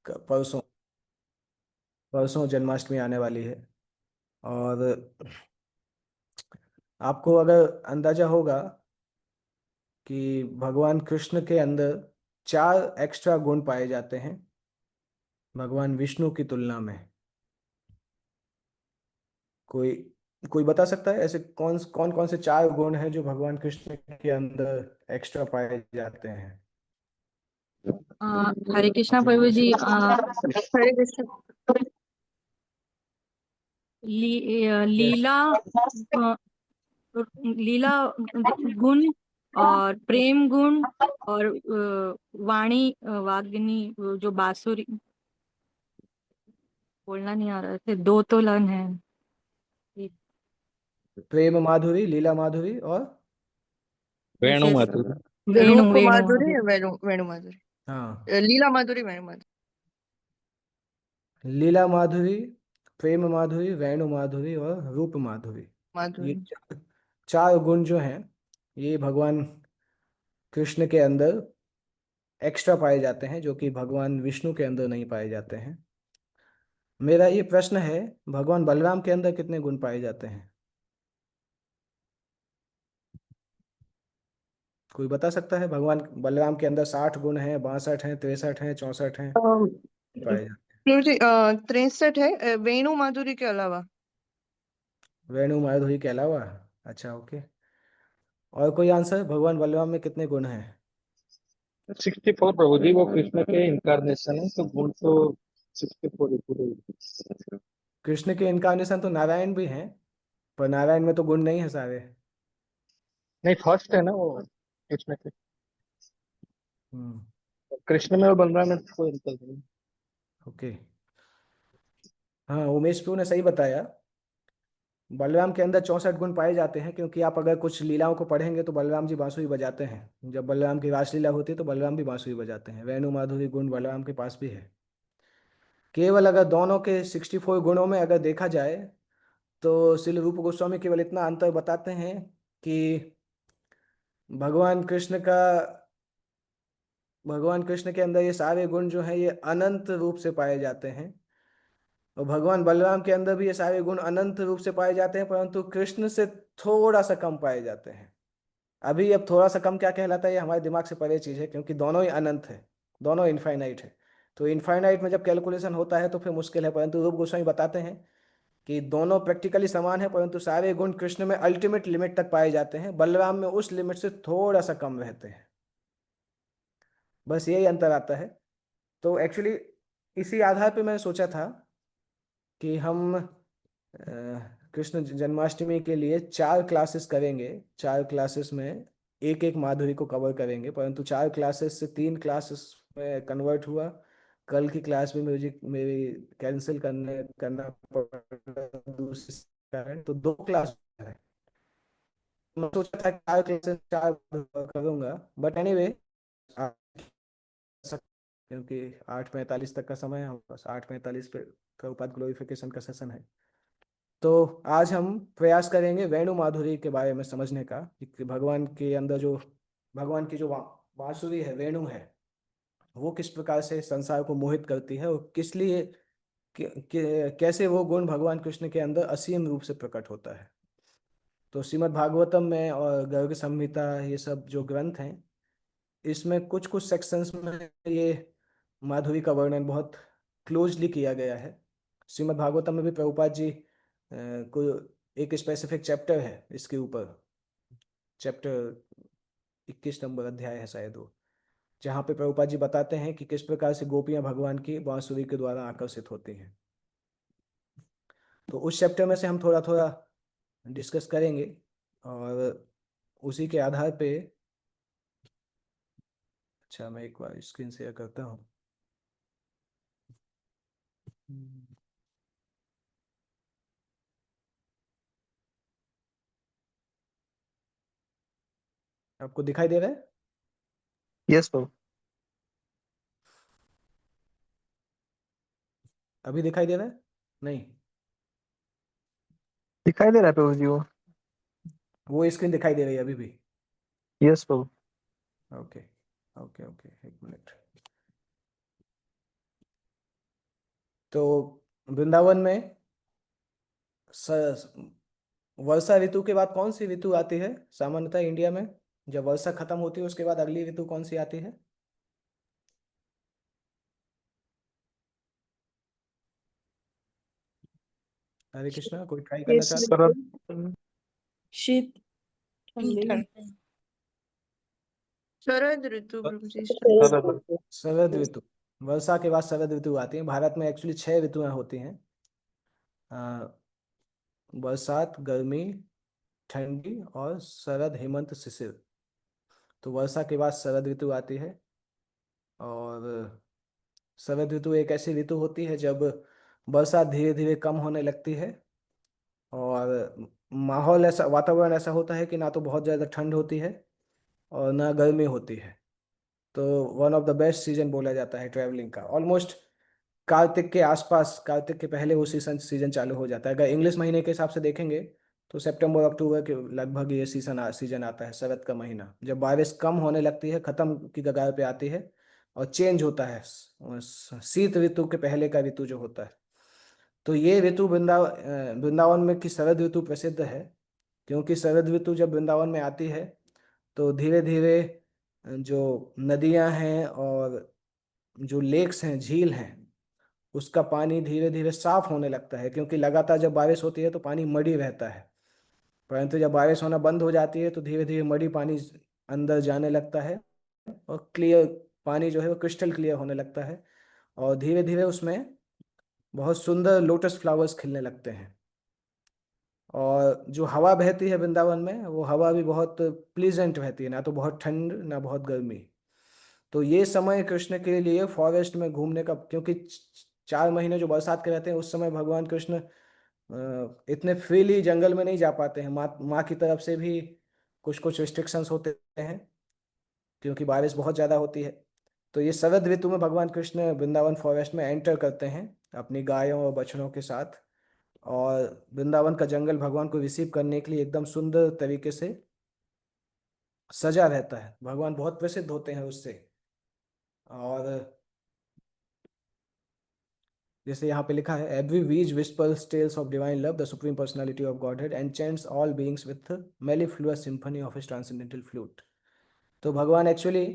परसों परसों जन्माष्टमी आने वाली है। और आपको अगर अंदाजा होगा कि भगवान कृष्ण के अंदर 4 एक्स्ट्रा गुण पाए जाते हैं भगवान विष्णु की तुलना में। कोई कोई बता सकता है ऐसे कौन कौन कौन से 4 गुण हैं जो भगवान कृष्ण के अंदर एक्स्ट्रा पाए जाते हैं? हरे कृष्णा प्रभु जी। हरे कृष्ण। लीला लीला गुण और प्रेम गुण और वाणी वाग्नी जो बांसुरी बोलना नहीं आ रहा थे, 2 तो लन है। प्रेम माधुरी, लीला माधुरी और वेणु माधुरी। वेणु रूप वेणु माधुरी, वेणु वेणु माधुरी, हाँ, लीला माधुरी, वेणु माधुरी। लीला माधुरी, प्रेम माधुरी, वेणु माधुरी और रूप माधुरी। ये माधुरी। 4 गुण जो हैं ये भगवान कृष्ण के अंदर एक्स्ट्रा पाए जाते हैं, जो कि भगवान विष्णु के अंदर नहीं पाए जाते हैं। मेरा ये प्रश्न है, भगवान बलराम के अंदर कितने गुण पाए जाते हैं? कोई बता सकता है? भगवान बलराम के अंदर 60 गुण हैं, 62 हैं, 63 हैं, 64 हैं, पाए जाते प्रभु जी 63 है वेणु माधुरी के अलावा। हैं वेणु माधुरी के अलावा। अच्छा, ओके। और कोई आंसर? भगवान बलराम में कितने गुण हैं? 64 प्रभु जी, वो कृष्ण के इनकारनेशन है, तो गुण तो 64 ही पूरे। कृष्ण के इनकारनेशन तो नारायण भी हैं, पर नारायण में तो गुण नहीं है सारे। नहीं, फर्स्ट है ना वो कृष्ण के। हम्म। कृष्ण में और बलराम में कोई अंतर नहीं। ओके। हाँ, उमेश प्रभु ने सही बताया। बलराम के अंदर 64 गुण पाए जाते हैं, क्योंकि आप अगर कुछ लीलाओं को पढ़ेंगे तो बलराम जी बांसुरी बजाते हैं। जब बलराम की रासलीला होती है तो बलराम भी बांसुरी बजाते हैं। वेणु माधुरी गुण बलराम के पास भी है। केवल अगर दोनों के 64 गुणों में अगर देखा जाए तो श्रील रूप गोस्वामी केवल इतना अंतर बताते हैं कि भगवान कृष्ण का भगवान कृष्ण के अंदर ये सारे गुण जो हैं ये अनंत रूप से पाए जाते हैं, और भगवान बलराम के अंदर भी ये सारे गुण अनंत रूप से पाए जाते हैं, परंतु कृष्ण से थोड़ा सा कम पाए जाते हैं। अभी अब थोड़ा सा कम क्या कहलाता है ये हमारे दिमाग से परे चीज है, क्योंकि दोनों ही अनंत है, दोनों इनफाइनाइट है। तो इनफाइनाइट में जब कैलकुलेशन होता है तो फिर मुश्किल है, परंतु रूप गोस्वामी बताते हैं कि दोनों प्रैक्टिकली समान है, परंतु सारे गुण कृष्ण में अल्टीमेट लिमिट तक पाए जाते हैं, बलराम में उस लिमिट से थोड़ा सा कम रहते हैं। बस यही अंतर आता है। तो एक्चुअली इसी आधार पे मैंने सोचा था कि हम कृष्ण जन्माष्टमी के लिए 4 क्लासेस करेंगे। 4 क्लासेस में एक एक माधुरी को कवर करेंगे, परंतु 4 क्लासेस से 3 क्लासेस में कन्वर्ट हुआ। कल की क्लास में म्यूजिक मेरी कैंसिल करना पड़ा दूसरे कारण, तो 2 क्लास है। मैं सोचा था 4 क्लासेस 4 करूंगा, बट एनीवे, क्योंकि 8:45 तक का समय है, बस 8:45 पे प्रभुपाद ग्लोरिफिकेशन का सेशन है। तो आज हम प्रयास करेंगे वेणु माधुरी के बारे में समझने का, कि भगवान के अंदर जो भगवान की जो बांसुरी है, वेणु है, वो किस प्रकार से संसार को मोहित करती है, और किस लिए कैसे वो गुण भगवान कृष्ण के अंदर असीम रूप से प्रकट होता है। तो श्रीमद् भागवतम में और गर्ग संहिता, ये सब जो ग्रंथ हैं, इसमें कुछ कुछ सेक्शंस में ये माधुरी का वर्णन बहुत क्लोजली किया गया है। श्रीमद् भागवतम में भी प्रभुपाद जी को एक स्पेसिफिक चैप्टर है इसके ऊपर, चैप्टर 21 नंबर अध्याय है शायद वो, जहाँ पे प्रभुपाद जी बताते हैं कि किस प्रकार से गोपियां भगवान की बांसुरी के द्वारा आकर्षित होती हैं। तो उस चैप्टर में से हम थोड़ा थोड़ा डिस्कस करेंगे, और उसी के आधार पे, अच्छा मैं एक बार स्क्रीन शेयर करता हूँ। आपको दिखाई दे रहा है? यस प्रभु। अभी दिखाई दे रहा है? नहीं, दिखाई दे रहा है प्रभु जी वो स्क्रीन दिखाई दे रही है अभी भी? यस प्रभु। ओके, ओके, ओके, एक मिनट। तो वृंदावन में स- वर्षा ऋतु के बाद कौन सी ऋतु आती है सामान्यतः इंडिया में? जब वर्षा खत्म होती है उसके बाद अगली ऋतु कौन सी आती है? हरे कृष्णा, कोई ट्राई करना चाहते? शरद शीत ठंडी ठंड शरद ऋतु प्रभु जी शरद शरद ऋतु। वर्षा के बाद शरद ऋतु आती है। भारत में एक्चुअली 6 ऋतुएं होती हैं। बरसात, गर्मी, ठंडी और शरद, हेमंत, शिशिर। तो वर्षा के बाद शरद ऋतु आती है। और शरद ऋतु एक ऐसी ऋतु होती है जब बरसात धीरे धीरे कम होने लगती है और माहौल ऐसा, वातावरण ऐसा होता है कि ना तो बहुत ज़्यादा ठंड होती है और ना गर्मी होती है। तो one of the best season बोला जाता है ट्रैवलिंग का। ऑलमोस्ट कार्तिक के आसपास, कार्तिक के पहले वो सीजन चालू हो जाता है। अगर इंग्लिश महीने के हिसाब से देखेंगे तो सितंबर अक्टूबर के लगभग ये सीजन आता है, शरद का महीना, जब बारिश कम होने लगती है, खत्म की कगार पे आती है और चेंज होता है शीत ऋतु के पहले का ऋतु जो होता है। तो ये ऋतु वृंदावन में की शरद ऋतु प्रसिद्ध है, क्योंकि शरद ऋतु जब वृंदावन में आती है तो धीरे धीरे जो नदियां हैं और जो लेक्स हैं, झील हैं, उसका पानी धीरे धीरे साफ होने लगता है। क्योंकि लगातार जब बारिश होती है तो पानी मड़ी रहता है, परंतु जब बारिश होना बंद हो जाती है तो धीरे धीरे मड़ी पानी अंदर जाने लगता है और क्लियर पानी जो है वो क्रिस्टल क्लियर होने लगता है। और धीरे धीरे उसमें बहुत सुंदर लोटस फ्लावर्स खिलने लगते हैं। और जो हवा बहती है वृंदावन में, वो हवा भी बहुत प्लीजेंट रहती है, ना तो बहुत ठंड ना बहुत गर्मी। तो ये समय कृष्ण के लिए फॉरेस्ट में घूमने का, क्योंकि 4 महीने जो बरसात के रहते हैं उस समय भगवान कृष्ण इतने फ्रीली जंगल में नहीं जा पाते हैं। माँ की तरफ से भी कुछ कुछ रिस्ट्रिक्शंस होते हैं क्योंकि बारिश बहुत ज़्यादा होती है। तो ये शरद ऋतु में भगवान कृष्ण वृंदावन फॉरेस्ट में एंटर करते हैं अपनी गायों और बछड़ों के साथ। और वृंदावन का जंगल भगवान को रिसीव करने के लिए एकदम सुंदर तरीके से सजा रहता है। भगवान बहुत प्रसिद्ध होते हैं उससे। और जैसे यहाँ पे लिखा है, एवरी वीज whispers tales of divine love, the supreme personality of Godhead enchants all beings with mellifluous symphony of his transcendental flute. तो भगवान एक्चुअली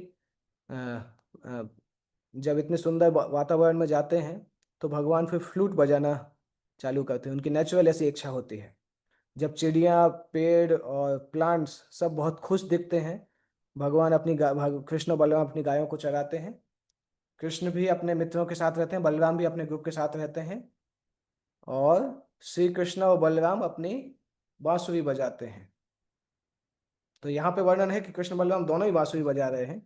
जब इतने सुंदर वातावरण में जाते हैं तो भगवान फिर फ्लूट बजाना चालू करते हैं। उनकी नेचुरल ऐसी इच्छा होती है। जब चिड़िया, पेड़ और प्लांट्स सब बहुत खुश दिखते हैं, भगवान अपनी कृष्ण बलराम अपनी गायों को चराते हैं। कृष्ण भी अपने मित्रों के साथ रहते हैं, बलराम भी अपने ग्रुप के साथ रहते हैं, और श्री कृष्ण और बलराम अपनी बांसुरी बजाते हैं। तो यहाँ पे वर्णन है कि कृष्ण बलराम दोनों ही बांसुरी बजा रहे हैं।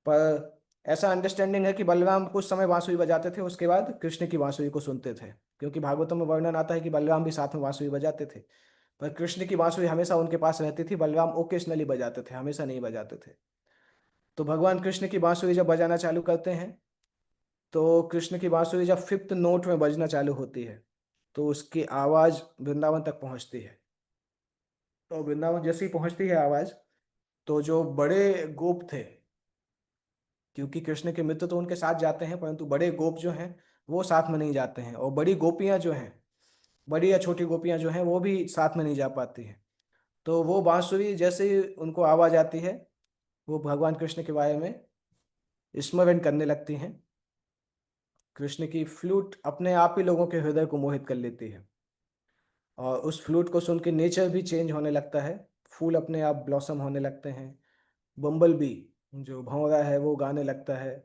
पर ऐसा अंडरस्टैंडिंग है कि बलराम कुछ समय बांसुरी बजाते थे, उसके बाद कृष्ण की बांसुरी को सुनते थे, क्योंकि भागवतम में वर्णन आता है कि बलराम भी साथ में बांसुरी बजाते थे। पर कृष्ण की बांसुरी हमेशा उनके पास रहती थी, बलराम ओकेशनली बजाते थे, हमेशा नहीं बजाते थे। तो भगवान कृष्ण की बांसुरी जब बजाना चालू करते हैं तो कृष्ण की बांसुरी जब 5th नोट में बजना चालू होती है तो उसकी आवाज वृंदावन तक पहुंचती है। तो वृंदावन जैसे ही पहुंचती है आवाज, तो जो बड़े गोप थे, क्योंकि कृष्ण के मित्र तो उनके साथ जाते हैं परंतु बड़े गोप जो हैं वो साथ में नहीं जाते हैं, और बड़ी गोपियां जो हैं, बड़ी या छोटी गोपियां जो हैं, वो भी साथ में नहीं जा पाती हैं। तो वो बांसुरी जैसे ही उनको आवाज आती है, वो भगवान कृष्ण के बारे में स्मरण करने लगती हैं। कृष्ण की फ्लूट अपने आप ही लोगों के हृदय को मोहित कर लेती है, और उस फ्लूट को सुन के नेचर भी चेंज होने लगता है। फूल अपने आप ब्लॉसम होने लगते हैं, बम्बल बी जो भंवरा है वो गाने लगता है,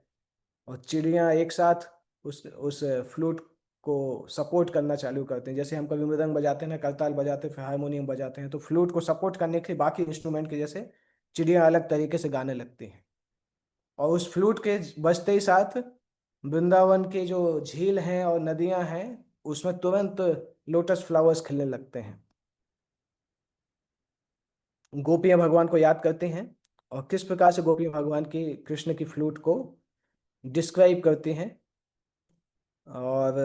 और चिड़ियाँ एक साथ उस फ्लूट को सपोर्ट करना चालू करते हैं। जैसे हम कभी मृदंग बजाते हैं ना, करताल बजाते हैं, फिर हारमोनियम बजाते हैं, तो फ्लूट को सपोर्ट करने के लिए बाकी इंस्ट्रूमेंट के जैसे चिड़ियाँ अलग तरीके से गाने लगती हैं। और उस फ्लूट के बजते ही साथ वृंदावन के जो झील हैं और नदियां हैं उसमें तुरंत लोटस फ्लावर्स खिलने लगते हैं। गोपियां भगवान को याद करती हैं, और किस प्रकार से गोपियां भगवान की कृष्ण की फ्लूट को डिस्क्राइब करती हैं, और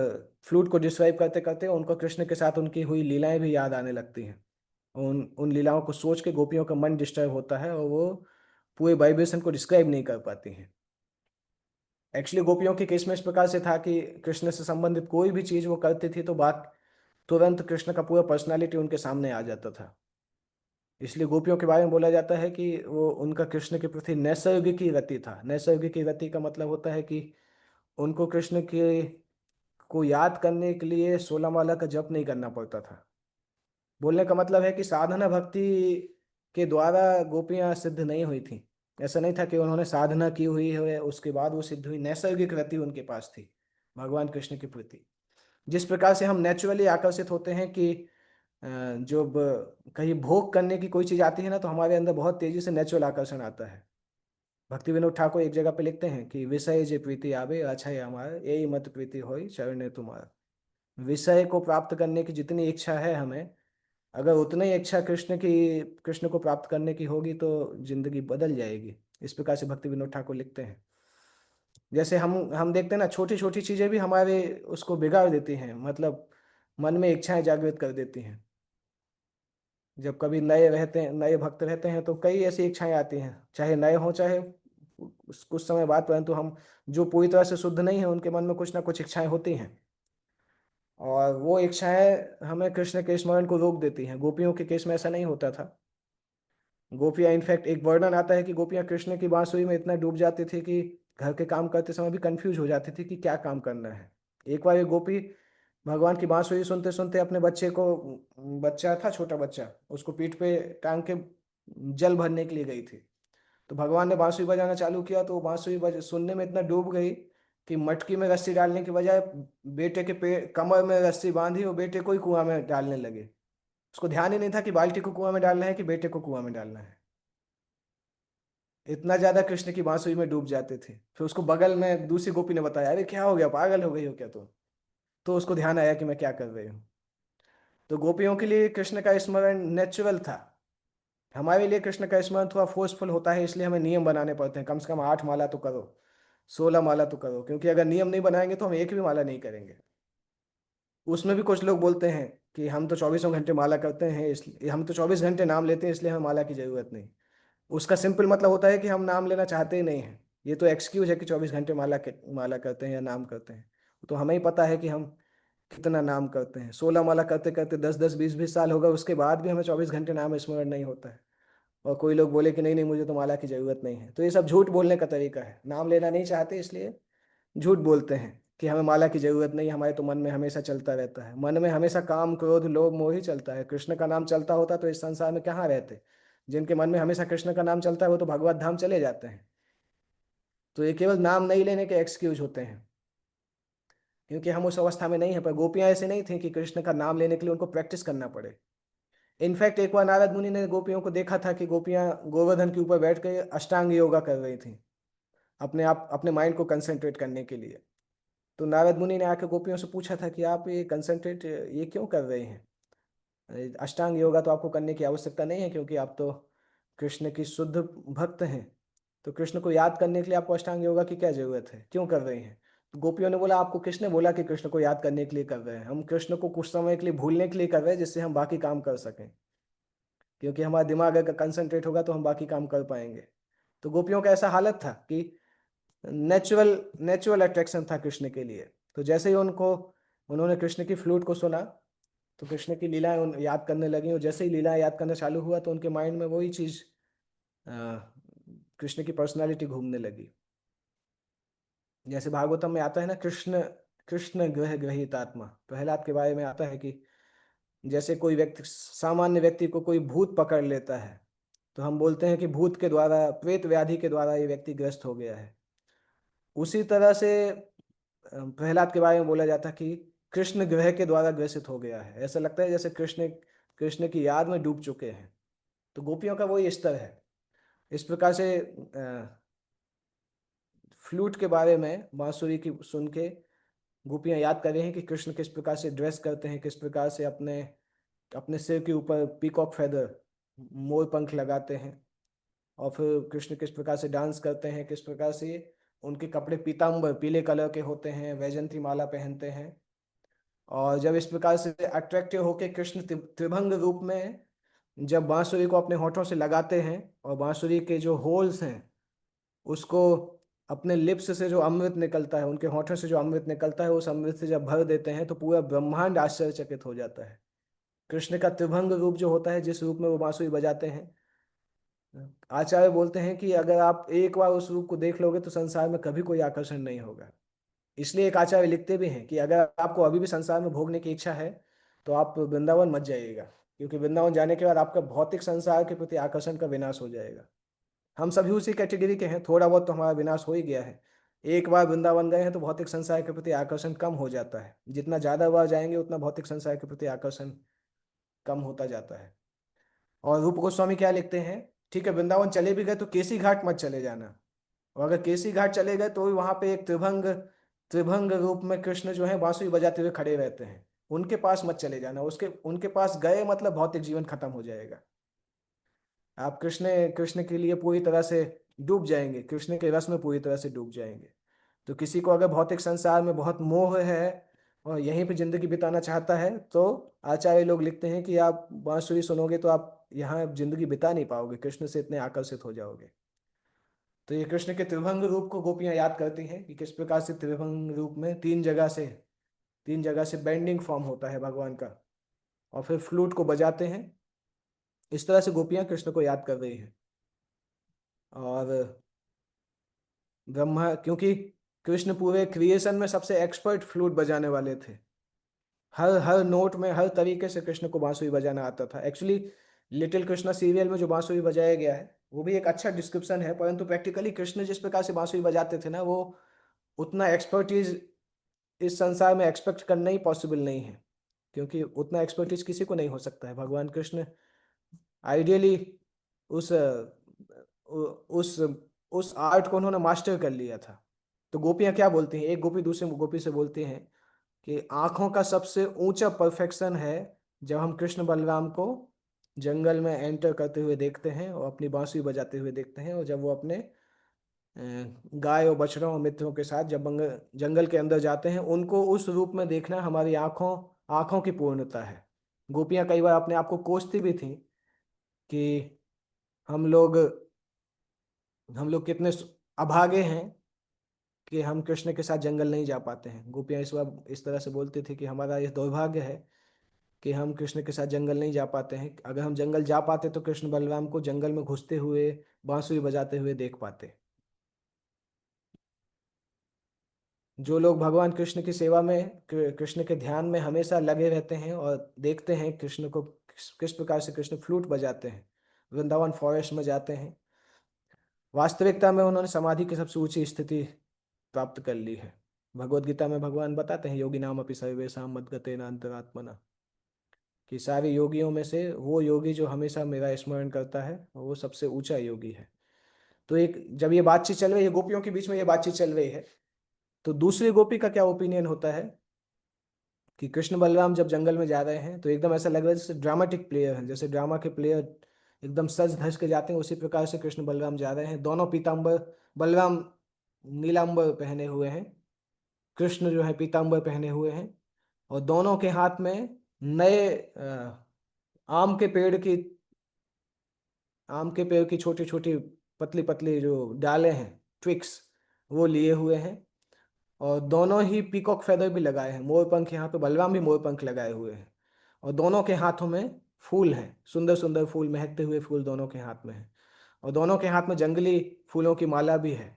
फ्लूट को डिस्क्राइब करते करते उनको कृष्ण के साथ उनकी हुई लीलाएं भी याद आने लगती हैं। उन लीलाओं को सोच के गोपियों का मन डिस्टर्ब होता है और वो पूरे वाइब्रेशन को डिस्क्राइब नहीं कर पाती हैं। एक्चुअली गोपियों के केस में इस प्रकार से था कि कृष्ण से संबंधित कोई भी चीज वो करती थी तो बात तुरंत कृष्ण का पूरा पर्सनालिटी उनके सामने आ जाता था। इसलिए गोपियों के बारे में बोला जाता है कि वो उनका कृष्ण के प्रति नैसर्गिक रति था। नैसर्गिक रति का मतलब होता है कि उनको कृष्ण के को याद करने के लिए 16 माला का जप नहीं करना पड़ता था। बोलने का मतलब है कि साधना भक्ति के द्वारा गोपियां सिद्ध नहीं हुई थी। ऐसा नहीं था कि उन्होंने साधना की हुई है उसके बाद वो सिद्ध हुई। नैसर्गिक रति उनके पास थी भगवान कृष्ण के प्रति। जिस प्रकार से हम नेचुरली आकर्षित होते हैं कि जब कहीं भोग करने की कोई चीज आती है ना तो हमारे अंदर बहुत तेजी से नेचुरल आकर्षण आता है। भक्ति विनोद ठाकुर एक जगह पे लिखते हैं कि विषय जे प्रीति आवे अच्छा है हमारा यही मत प्रीति होई चरण तुम्हारा। विषय को प्राप्त करने की जितनी इच्छा है हमें, अगर उतनी ही इच्छा कृष्ण को प्राप्त करने की होगी तो जिंदगी बदल जाएगी। इस प्रकार से भक्ति विनोद ठाकुर लिखते हैं। जैसे हम देखते हैं ना, छोटी छोटी चीजें भी हमारे उसको बिगाड़ देती हैं, मतलब मन में इच्छाएं जागृत कर देती हैं। जब कभी नए भक्त रहते हैं तो कई ऐसी इच्छाएं आती हैं, चाहे नए हों चाहे कुछ समय बाद, परंतु हम जो पूरी तरह से शुद्ध नहीं है उनके मन में कुछ ना कुछ इच्छाएं होती हैं और वो इच्छाएं हमें कृष्ण के स्मरण को रोक देती हैं। गोपियों के केस में ऐसा नहीं होता था। गोपियां इनफैक्ट एक वर्णन आता है कि गोपियां कृष्ण की बांसुरी में इतना डूब जाती थी कि घर के काम करते समय भी कंफ्यूज हो जाती थी कि क्या काम करना है। एक बार एक गोपी भगवान की बांसुरी सुनते सुनते अपने बच्चे को, बच्चा था छोटा बच्चा, उसको पीठ पे टांग के जल भरने के लिए गई थी। तो भगवान ने बांसुरी बजाना चालू किया तो वो सुनने में इतना डूब गई कि मटकी में रस्सी डालने की बजाय बेटे के कमर में रस्सी बांधी और बेटे को ही कुआं में डालने लगे। उसको ध्यान ही नहीं था कि बाल्टी को कुआं में डालना है कि बेटे को कुआं में डालना है। इतना ज्यादा कृष्ण की बांसुरी में डूब जाते थे। फिर उसको बगल में दूसरी गोपी ने बताया, अरे क्या हो गया, पागल हो गई हो क्या तुम? तो उसको ध्यान आया कि मैं क्या कर रही हूँ। तो गोपियों के लिए कृष्ण का स्मरण नेचुरल था। हमारे लिए कृष्ण का स्मरण थोड़ा फोर्सफुल होता है, इसलिए हमें नियम बनाने पड़ते हैं। कम से कम 8 माला तो करो, 16 माला तो करो, क्योंकि अगर नियम नहीं बनाएंगे तो हम एक भी माला नहीं करेंगे। उसमें भी कुछ लोग बोलते हैं कि हम तो 24 घंटे माला करते हैं, इसलिए हम तो 24 घंटे नाम लेते हैं इसलिए हमें माला की जरूरत नहीं। उसका सिंपल मतलब होता है कि हम नाम लेना चाहते ही नहीं हैं। ये तो एक्सक्यूज है कि 24 घंटे माला करते हैं या नाम करते हैं। तो हमें ही पता है कि हम कितना नाम करते हैं। 16 माला करते करते 10-10 20-20 साल हो गए, उसके बाद भी हमें 24 घंटे नाम स्मरण नहीं होता है। और कोई लोग बोले कि नहीं नहीं मुझे तो माला की जरूरत नहीं है, तो ये सब झूठ बोलने का तरीका है। नाम लेना नहीं चाहते इसलिए झूठ बोलते हैं कि हमें माला की जरूरत नहीं, हमारे तो मन में हमेशा चलता रहता है। मन में हमेशा काम क्रोध लोभ मोह ही चलता है। कृष्ण का नाम चलता होता तो इस संसार में कहाँ रहते। जिनके मन में हमेशा कृष्ण का नाम चलता है वो तो भगवत धाम चले जाते हैं। तो ये केवल नाम नहीं लेने के एक्सक्यूज होते हैं, क्योंकि हम उस अवस्था में नहीं है। पर गोपियां ऐसे नहीं थी कि कृष्ण का नाम लेने के लिए उनको प्रैक्टिस करना पड़े। इनफैक्ट एक बार नारद मुनि ने गोपियों को देखा था कि गोपियां गोवर्धन के ऊपर बैठ के अष्टांग योगा कर रही थी, अपने माइंड को कंसंट्रेट करने के लिए। तो नारद मुनि ने आकर गोपियों से पूछा था कि आप ये क्यों कर रहे हैं? अष्टांग योगा तो आपको करने की आवश्यकता नहीं है, क्योंकि आप तो कृष्ण की शुद्ध भक्त हैं। तो कृष्ण को याद करने के लिए आपको अष्टांग योगा की क्या जरूरत है, क्यों कर रही हैं? तो गोपियों ने बोला, आपको किसने बोला कि कृष्ण को याद करने के लिए कर रहे हैं? हम कृष्ण को कुछ समय के लिए भूलने के लिए कर रहे हैं, जिससे हम बाकी काम कर सकें। क्योंकि हमारा दिमाग अगर कंसंट्रेट होगा तो हम बाकी काम कर पाएंगे। तो गोपियों का ऐसा हालत था कि नेचुरल नेचुरल अट्रैक्शन था कृष्ण के लिए। तो जैसे ही उन्होंने कृष्ण की फ्लूट को सुना तो कृष्ण की लीलाएं याद करने लगी। और जैसे ही लीलाएं याद करना चालू हुआ तो उनके माइंड में वही चीज, कृष्ण की पर्सनालिटी घूमने लगी। जैसे भागवतम में आता है ना, कृष्ण कृष्ण ग्रह ग्रहित आत्मा। प्रहलाद के बारे में आता है कि जैसे कोई व्यक्ति, सामान्य व्यक्ति को कोई भूत पकड़ लेता है तो हम बोलते हैं कि भूत के द्वारा, प्रेत व्याधि के द्वारा ये व्यक्ति ग्रस्त हो गया है। उसी तरह से प्रहलाद के बारे में बोला जाता कि कृष्ण ग्रह के द्वारा ग्रसित हो गया है। ऐसा लगता है जैसे कृष्ण कृष्ण की याद में डूब चुके हैं। तो गोपियों का वही स्तर है। इस प्रकार से फ्लूट के बारे में, बांसुरी की सुन के गोपियां याद कर रही हैं कि कृष्ण किस प्रकार से ड्रेस करते हैं, किस प्रकार से अपने अपने सिर के ऊपर पीकॉक फेदर, मोर पंख लगाते हैं, और फिर कृष्ण किस प्रकार से डांस करते हैं, किस प्रकार से उनके कपड़े पीताम्बर पीले कलर के होते हैं, वैजंती माला पहनते हैं। और जब इस प्रकार से अट्रैक्टिव होके कृष्ण त्रिभंग रूप में जब बांसुरी को अपने होठों से लगाते हैं और बांसुरी के जो होल्स हैं उसको अपने लिप्स से जो अमृत निकलता है, उनके होठों से जो अमृत निकलता है, उस अमृत से जब भर देते हैं तो पूरा ब्रह्मांड आश्चर्यचकित हो जाता है। कृष्ण का त्रिभंग रूप जो होता है, जिस रूप में वो बांसुरी बजाते हैं, आचार्य बोलते हैं कि अगर आप एक बार उस रूप को देख लोगे तो संसार में कभी कोई आकर्षण नहीं होगा। इसलिए एक आचार्य लिखते भी हैं कि अगर आपको अभी भी संसार में भोगने की इच्छा है तो आप वृंदावन मत जाइएगा, क्योंकि वृंदावन जाने के बाद आपका भौतिक संसार के प्रति आकर्षण का विनाश हो जाएगा। हम सभी उसी कैटेगरी के हैं, थोड़ा बहुत तो हमारा विनाश हो ही गया है। एक बार वृंदावन गए हैं तो भौतिक संसार के प्रति आकर्षण कम हो जाता है। जितना ज्यादा बार जाएंगे उतना भौतिक संसार के प्रति आकर्षण कम होता जाता है। और रूप गोस्वामी क्या लिखते हैं, ठीक है वृंदावन चले भी गए तो केसी घाट मत चले जाना, और अगर केसी घाट चले गए तो वहां पे एक त्रिभंग त्रिभंग रूप में कृष्ण जो है बांसुरी बजाते हुए खड़े रहते हैं, उनके पास मत चले जाना। उसके उनके पास गए मतलब भौतिक जीवन खत्म हो जाएगा। आप कृष्ण कृष्ण के लिए पूरी तरह से डूब जाएंगे, कृष्ण के रस में पूरी तरह से डूब जाएंगे। तो किसी को अगर भौतिक संसार में बहुत मोह है और यहीं पे जिंदगी बिताना चाहता है तो आचार्य लोग लिखते हैं कि आप बांसुरी सुनोगे तो आप यहाँ जिंदगी बिता नहीं पाओगे, कृष्ण से इतने आकर्षित हो जाओगे। तो ये कृष्ण के त्रिभंग रूप को गोपियां याद करती हैं कि किस प्रकार से त्रिभंग रूप में तीन जगह से बेंडिंग फॉर्म होता है भगवान का, और फिर फ्लूट को बजाते हैं। इस तरह से गोपियां कृष्ण को याद कर रही हैं। और ब्रह्मा, क्योंकि कृष्ण पूरे क्रिएशन में सबसे एक्सपर्ट फ्लूट बजाने वाले थे, हर हर नोट में हर तरीके से कृष्ण को बांसुरी बजाना आता था। एक्चुअली लिटिल कृष्णा सीरियल में जो बांसुरी बजाया गया है वो भी एक अच्छा डिस्क्रिप्शन है, परंतु प्रैक्टिकली कृष्ण जिस प्रकार से बांसुरी बजाते थे ना, वो उतना एक्सपर्टीज इस संसार में एक्सपेक्ट करना ही पॉसिबल नहीं है, क्योंकि उतना एक्सपर्टीज किसी को नहीं हो सकता है। भगवान कृष्ण आइडियली उस उस उस आर्ट को उन्होंने मास्टर कर लिया था। तो गोपियां क्या बोलती हैं, एक गोपी दूसरी गोपी से बोलती हैं कि आंखों का सबसे ऊंचा परफेक्शन है जब हम कृष्ण बलराम को जंगल में एंटर करते हुए देखते हैं और अपनी बांसुरी बजाते हुए देखते हैं, और जब वो अपने गाय और बछड़ों और मित्रों के साथ जब जंगल के अंदर जाते हैं, उनको उस रूप में देखना हमारी आंखों आंखों की पूर्णता है। गोपियां कई बार अपने आप को कोसती भी थी कि हम लोग कितने अभागे हैं कि हम कृष्ण के साथ जंगल नहीं जा पाते हैं। गोपियां इस बार इस तरह से बोलती थी कि हमारा ये दुर्भाग्य है कि हम कृष्ण के साथ जंगल नहीं जा पाते हैं। अगर हम जंगल जा पाते तो कृष्ण बलराम को जंगल में घुसते हुए बांसुरी बजाते हुए देख पाते। जो लोग भगवान कृष्ण की सेवा में कृष्ण के ध्यान में हमेशा लगे रहते हैं और देखते हैं कृष्ण को किस प्रकार से कृष्ण फ्लूट बजाते हैं, वृंदावन फॉरेस्ट में जाते हैं, वास्तविकता में उन्होंने समाधि की सबसे ऊंची स्थिति प्राप्त कर ली है। भगवत गीता में भगवान बताते हैं योगी नाम अपि सर्वेषां मद्गतेन अंतरात्मना, कि सारे योगियों में से वो योगी जो हमेशा मेरा स्मरण करता है वो सबसे ऊंचा योगी है। तो एक जब ये बातचीत चल रही है, गोपियों के बीच में ये बातचीत चल रही है, तो दूसरी गोपी का क्या ओपिनियन होता है कि कृष्ण बलराम जब जंगल में जा रहे हैं तो एकदम ऐसा लग रहा है जैसे ड्रामेटिक प्लेयर है, जैसे ड्रामा के प्लेयर एकदम सज धज के जाते हैं, उसी प्रकार से कृष्ण बलराम जा रहे हैं। दोनों पीताम्बर, बलराम नीलांबर पहने हुए हैं, कृष्ण जो है पीताम्बर पहने हुए हैं, और दोनों के हाथ में नए आम के पेड़ की छोटी छोटी पतली पतली जो डाले हैं, ट्विक्स, वो लिए हुए हैं, और दोनों ही पीकॉक फेदर भी लगाए हैं, मोर पंख। यहाँ पे बलराम भी मोर पंख लगाए हुए हैं, और दोनों के हाथों में फूल हैं, सुंदर सुंदर फूल, महकते हुए फूल दोनों के हाथ में हैं, और दोनों के हाथ में जंगली फूलों की माला भी है।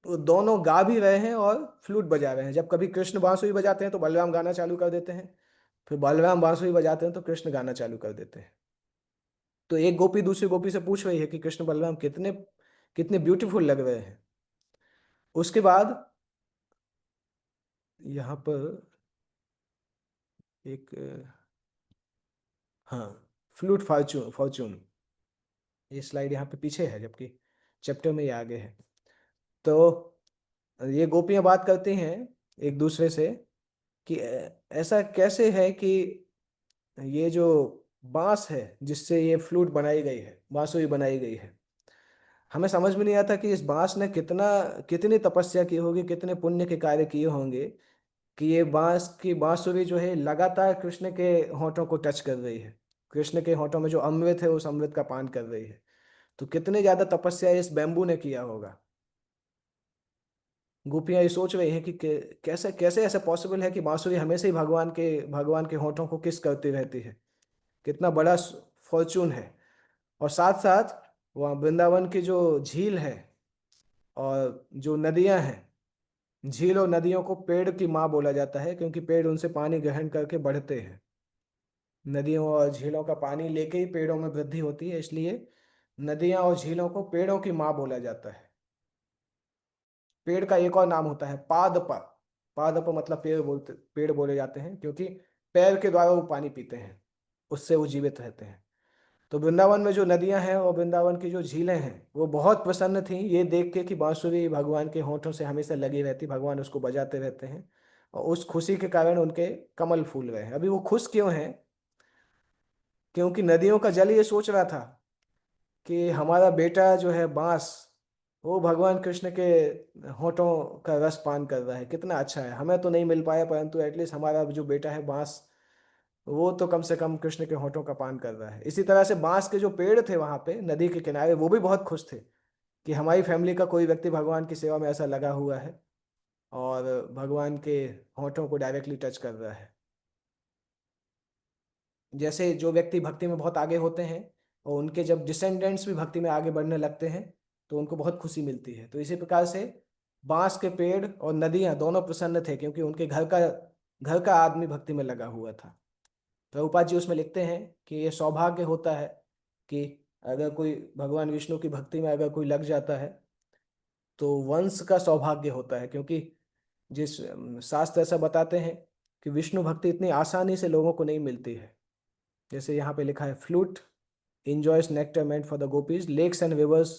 तो दोनों गा भी रहे हैं और फ्लूट बजा रहे हैं। जब कभी कृष्ण बांसुरी बजाते हैं तो बलराम गाना चालू कर देते हैं, फिर बलराम बांसुरी बजाते हैं तो कृष्ण गाना चालू कर देते हैं। तो एक गोपी दूसरी गोपी से पूछ रही है कि कृष्ण बलराम कितने कितने ब्यूटीफुल लग रहे हैं। उसके बाद यहाँ पर एक हाँ, फ्लूट फॉर्चून फॉर्चून, ये स्लाइड यहाँ पे पीछे है जबकि चैप्टर में ये आगे है। तो ये गोपियां बात करती हैं एक दूसरे से कि ऐसा कैसे है कि ये जो बांस है जिससे ये फ्लूट बनाई गई है, बांसुरी बनाई गई है, हमें समझ में नहीं आता कि इस बांस ने कितनी तपस्या की होगी, कितने पुण्य के कार्य किए होंगे कि ये बांस की बांसुरी जो है लगातार कृष्ण के होठों को टच कर रही है, कृष्ण के होठों में जो अमृत है उस अमृत का पान कर रही है। तो कितनी ज्यादा तपस्या इस बैम्बू ने किया होगा। गोपियां ये सोच रही हैं कि कैसे कैसे ऐसा पॉसिबल है कि बांसुरी हमेशा ही भगवान के होठों को किस करती रहती है। कितना बड़ा फॉर्चून है। और साथ साथ वहाँ वृंदावन की जो झील है और जो नदियां हैं, झील और नदियों को पेड़ की माँ बोला जाता है, क्योंकि पेड़ उनसे पानी ग्रहण करके बढ़ते हैं। नदियों और झीलों का पानी लेके ही पेड़ों में वृद्धि होती है, इसलिए नदियां और झीलों को पेड़ों की माँ बोला जाता है। पेड़ का एक और नाम होता है पादप। पादप मतलब पेड़ बोले जाते हैं, क्योंकि पैर के द्वारा वो पानी पीते हैं, उससे वो जीवित रहते हैं। तो वृंदावन में जो नदियां हैं और वृंदावन की जो झीलें हैं वो बहुत प्रसन्न थी ये देख के कि बांसुरी भगवान के होठों से हमेशा लगी रहती, भगवान उसको बजाते रहते हैं, और उस खुशी के कारण उनके कमल फूल रहे हैं। अभी वो खुश क्यों हैं? क्योंकि नदियों का जल ये सोच रहा था कि हमारा बेटा जो है बांस, वो भगवान कृष्ण के होठों का रस पान कर रहा है, कितना अच्छा है। हमें तो नहीं मिल पाया, परंतु एटलीस्ट हमारा जो बेटा है बांस, वो तो कम से कम कृष्ण के होठों का पान कर रहा है। इसी तरह से बांस के जो पेड़ थे वहां पे नदी के किनारे, वो भी बहुत खुश थे कि हमारी फैमिली का कोई व्यक्ति भगवान की सेवा में ऐसा लगा हुआ है और भगवान के होठों को डायरेक्टली टच कर रहा है। जैसे जो व्यक्ति भक्ति में बहुत आगे होते हैं और उनके जब डिसेंडेंट्स भी भक्ति में आगे बढ़ने लगते हैं तो उनको बहुत खुशी मिलती है। तो इसी प्रकार से बांस के पेड़ और नदियां दोनों प्रसन्न थे, क्योंकि उनके घर का आदमी भक्ति में लगा हुआ था। प्रभुपाद जी उसमें लिखते हैं कि ये सौभाग्य होता है कि अगर कोई भगवान विष्णु की भक्ति में अगर कोई लग जाता है तो वंश का सौभाग्य होता है, क्योंकि जिस शास्त्र ऐसा बताते हैं कि विष्णु भक्ति इतनी आसानी से लोगों को नहीं मिलती है। जैसे यहाँ पे लिखा है, flute enjoys nectar meant for the gopis, lakes and rivers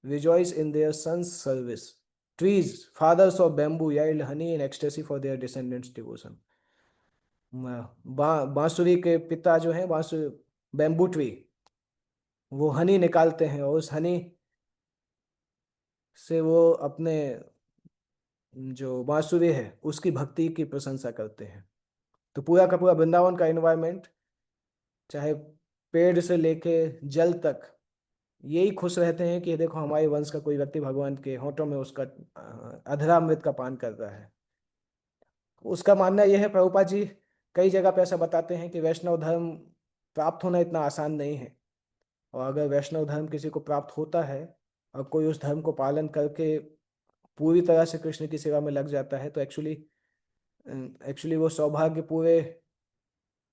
rejoice in their sons service, trees fathers of bamboo yield honey in ecstasy for their descendants devotion। बांसुरी के पिता जो है बांसुरी बैम्बू ट्री, वो हनी निकालते हैं और उस हनी से वो अपने जो बांसुरी है उसकी भक्ति की प्रशंसा करते हैं। तो पूरा का पूरा वृंदावन का एनवायरनमेंट, चाहे पेड़ से लेके जल तक, यही खुश रहते हैं कि देखो हमारे वंश का कोई व्यक्ति भगवान के होठों में उसका अधरामृत का पान कर रहा है। उसका मानना यह है, प्रभुपाद जी कई जगह पे ऐसा बताते हैं कि वैष्णव धर्म प्राप्त होना इतना आसान नहीं है, और अगर वैष्णव धर्म किसी को प्राप्त होता है और कोई उस धर्म को पालन करके पूरी तरह से कृष्ण की सेवा में लग जाता है, तो एक्चुअली वो सौभाग्य पूरे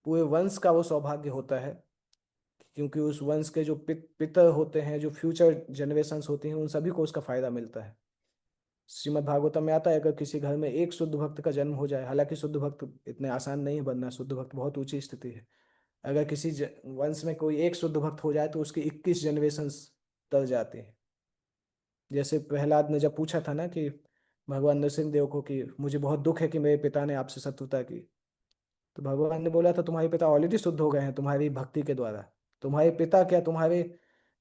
पूरे वंश का वो सौभाग्य होता है, क्योंकि उस वंश के जो पितर होते हैं, जो फ्यूचर जनरेशंस होती हैं, उन सभी को उसका फायदा मिलता है। श्रीमद् भागवतम में आता है, अगर किसी घर में एक शुद्ध भक्त का जन्म हो जाए, हालांकि शुद्ध भक्त इतने आसान नहीं है बनना, शुद्ध भक्त बहुत ऊंची स्थिति है। अगर किसी वंश में कोई एक शुद्ध भक्त हो जाए तो उसकी 21 जनरेशंस तर जाती हैं। जैसे प्रहलाद ने जब पूछा था ना कि भगवान नरसिंह देव को कि मुझे बहुत दुख है कि मेरे पिता ने आपसे शत्रुता की, तो भगवान ने बोला था तुम्हारे पिता ऑलरेडी शुद्ध हो गए हैं तुम्हारी भक्ति के द्वारा। तुम्हारे पिता क्या, तुम्हारे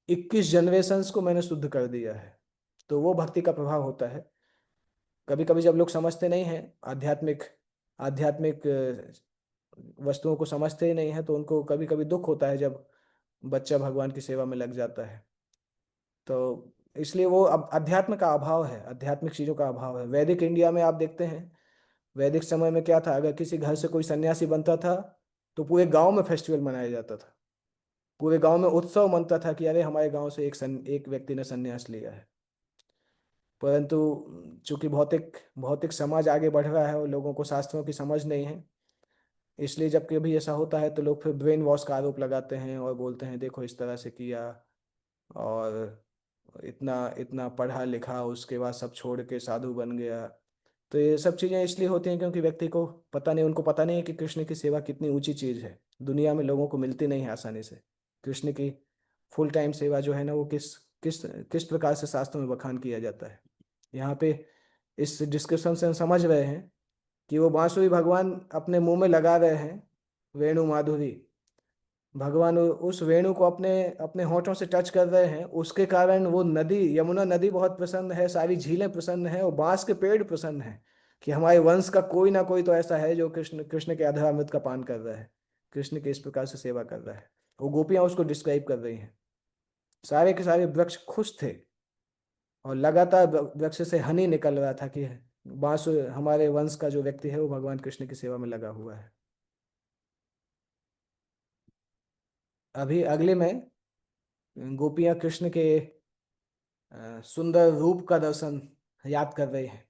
21 जनरेशंस को मैंने शुद्ध कर दिया है। तो वो भक्ति का प्रभाव होता है। कभी कभी जब लोग समझते नहीं हैं, आध्यात्मिक आध्यात्मिक वस्तुओं को समझते ही नहीं है, तो उनको कभी कभी दुख होता है जब बच्चा भगवान की सेवा में लग जाता है। तो इसलिए वो अब अध्यात्म का अभाव है, आध्यात्मिक चीजों का अभाव है। वैदिक इंडिया में आप देखते हैं, वैदिक समय में क्या था, अगर किसी घर से कोई सन्यासी बनता था तो पूरे गांव में फेस्टिवल मनाया जाता था, पूरे गांव में उत्सव मनता था कि अरे हमारे गांव से एक व्यक्ति ने सन्यास लिया है। परंतु चूंकि भौतिक भौतिक समाज आगे बढ़ रहा है और लोगों को शास्त्रों की समझ नहीं है, इसलिए जब कभी ऐसा होता है तो लोग फिर ब्रेन वॉश का आरोप लगाते हैं और बोलते हैं देखो इस तरह से किया, और इतना इतना पढ़ा लिखा उसके बाद सब छोड़ के साधु बन गया। तो ये सब चीज़ें इसलिए होती हैं क्योंकि व्यक्ति को पता नहीं, उनको पता नहीं है कि कृष्ण की सेवा कितनी ऊंची चीज़ है, दुनिया में लोगों को मिलती नहीं है आसानी से। कृष्ण की फुल टाइम सेवा जो है ना, वो किस किस किस प्रकार से शास्त्रों में बखान किया जाता है। यहाँ पे इस डिस्क्रिप्शन से हम समझ रहे हैं कि वो बांसुरी भगवान अपने मुंह में लगा रहे हैं वेणु माधुरी, भगवान उस वेणु को अपने अपने होठों से टच कर रहे हैं, उसके कारण वो नदी, यमुना नदी बहुत प्रसन्न है, सारी झीलें प्रसन्न है, और बांस के पेड़ प्रसन्न है कि हमारे वंश का कोई ना कोई तो ऐसा है जो कृष्ण कृष्ण के अधरामृत का पान कर रहा है, कृष्ण के इस प्रकार से सेवा कर रहा है। वो गोपियां उसको डिस्क्राइब कर रही हैं। सारे के सारे वृक्ष खुश थे और लगातार वृक्ष से हनी निकल रहा था कि बांसुरी हमारे वंश का जो व्यक्ति है वो भगवान कृष्ण की सेवा में लगा हुआ है। अभी अगले में गोपियां कृष्ण के सुंदर रूप का दर्शन याद कर रहे हैं।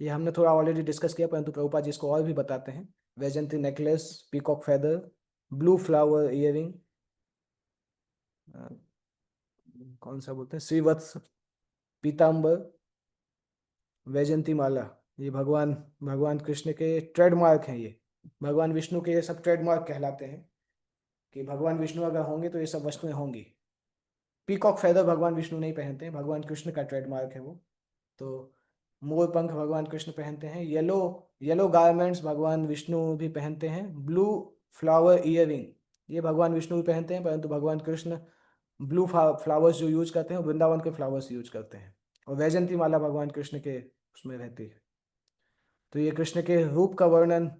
ये हमने थोड़ा ऑलरेडी डिस्कस किया, परंतु प्रभुपाद जी इसको और भी बताते हैं। Vaijayanti necklace, peacock feather, blue flower earring, कौन सा बोलते हैं, श्रीवत्स, पीताम्बर, वैजयंती माला, ये भगवान भगवान कृष्ण के ट्रेडमार्क हैं। ये भगवान विष्णु के ये सब ट्रेडमार्क कहलाते हैं कि भगवान विष्णु अगर होंगे तो ये सब वस्तुएं होंगी। पीकॉक फेदर भगवान विष्णु नहीं पहनते हैं, भगवान कृष्ण का ट्रेडमार्क है वो। तो मोर पंख भगवान कृष्ण पहनते हैं। येलो येलो गारमेंट्स भगवान विष्णु भी पहनते हैं। ब्लू फ्लावर इयरिंग ये भगवान विष्णु भी पहनते हैं, परंतु भगवान कृष्ण ब्लू फ्लावर्स जो यूज करते हैं वृंदावन के फ्लावर्स यूज करते हैं। और वैजयंती माला भगवान कृष्ण के उसमें रहती है। तो ये कृष्ण के रूप का वर्णन